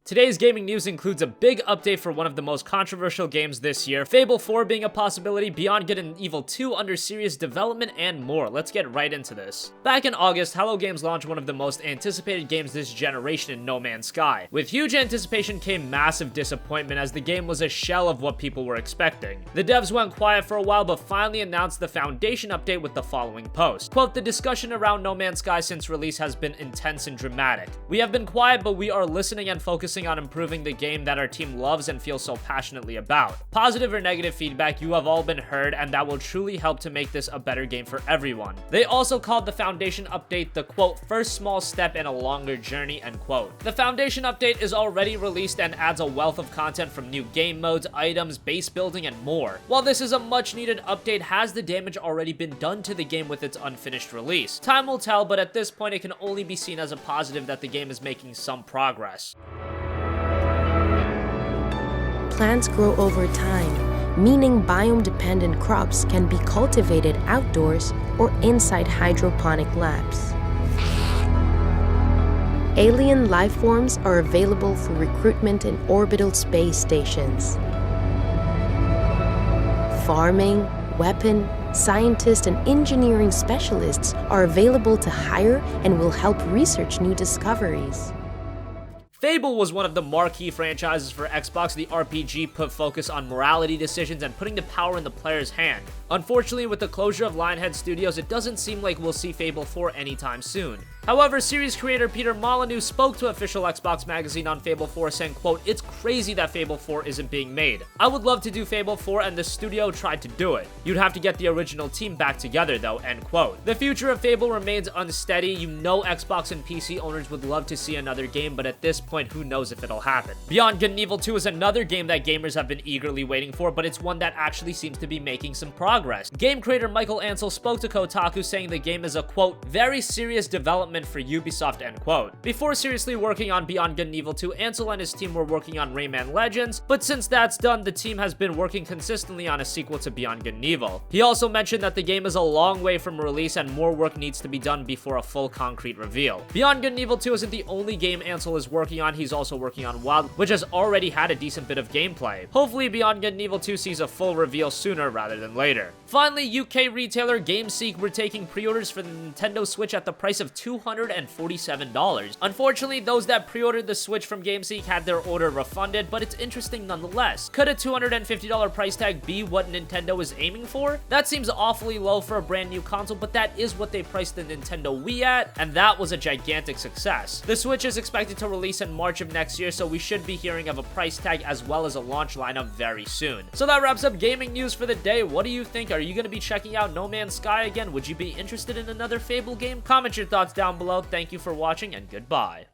Today's gaming news includes a big update for one of the most controversial games this year, Fable 4 being a possibility, Beyond Good and Evil 2 under serious development, and more. Let's get right into this. Back in August, Hello Games launched one of the most anticipated games this generation in No Man's Sky. With huge anticipation came massive disappointment as the game was a shell of what people were expecting. The devs went quiet for a while but finally announced the Foundation update with the following post. Quote, "The discussion around No Man's Sky since release has been intense and dramatic. We have been quiet, but we are listening and focusing on improving the game that our team loves and feels so passionately about. Positive or negative feedback, you have all been heard, and that will truly help to make this a better game for everyone." They also called the Foundation update the quote, "first small step in a longer journey," end quote. The Foundation update is already released and adds a wealth of content from new game modes, items, base building, and more. While this is a much needed update, has the damage already been done to the game with its unfinished release? Time will tell, but at this point it can only be seen as a positive that the game is making some progress. Plants grow over time, meaning biome-dependent crops can be cultivated outdoors or inside hydroponic labs. Alien life forms are available for recruitment in orbital space stations. Farming, weapon, scientists, and engineering specialists are available to hire and will help research new discoveries. Fable was one of the marquee franchises for Xbox. The RPG put focus on morality decisions and putting the power in the player's hand. Unfortunately, with the closure of Lionhead Studios, it doesn't seem like we'll see Fable 4 anytime soon. However, series creator Peter Molyneux spoke to official Xbox magazine on Fable 4 saying, quote, "It's crazy that Fable 4 isn't being made. I would love to do Fable 4 and the studio tried to do it. You'd have to get the original team back together though," end quote. The future of Fable remains unsteady. You know Xbox and PC owners would love to see another game, but at this point, who knows if it'll happen. Beyond Good and Evil 2 is another game that gamers have been eagerly waiting for, but it's one that actually seems to be making some progress. Game creator Michael Ansel spoke to Kotaku saying the game is a, quote, "very serious development for Ubisoft," end quote. Before seriously working on Beyond Good and Evil 2, Ansel and his team were working on Rayman Legends, but since that's done, the team has been working consistently on a sequel to Beyond Good and Evil. He also mentioned that the game is a long way from release and more work needs to be done before a full concrete reveal. Beyond Good and Evil 2 isn't the only game Ansel is working on. He's also working on Wild, which has already had a decent bit of gameplay. Hopefully Beyond Good and Evil 2 sees a full reveal sooner rather than later. Finally, UK retailer GameSeek were taking pre-orders for the Nintendo Switch at the price of $247. Unfortunately, those that pre-ordered the Switch from GameSeek had their order refunded, but it's interesting nonetheless. Could a $250 price tag be what Nintendo is aiming for? That seems awfully low for a brand new console, but that is what they priced the Nintendo Wii at, and that was a gigantic success. The Switch is expected to release in March of next year, so we should be hearing of a price tag as well as a launch lineup very soon. So that wraps up gaming news for the day. What do you think? Are you going to be checking out No Man's Sky again? Would you be interested in another Fable game? Comment your thoughts down below. Thank you for watching and goodbye.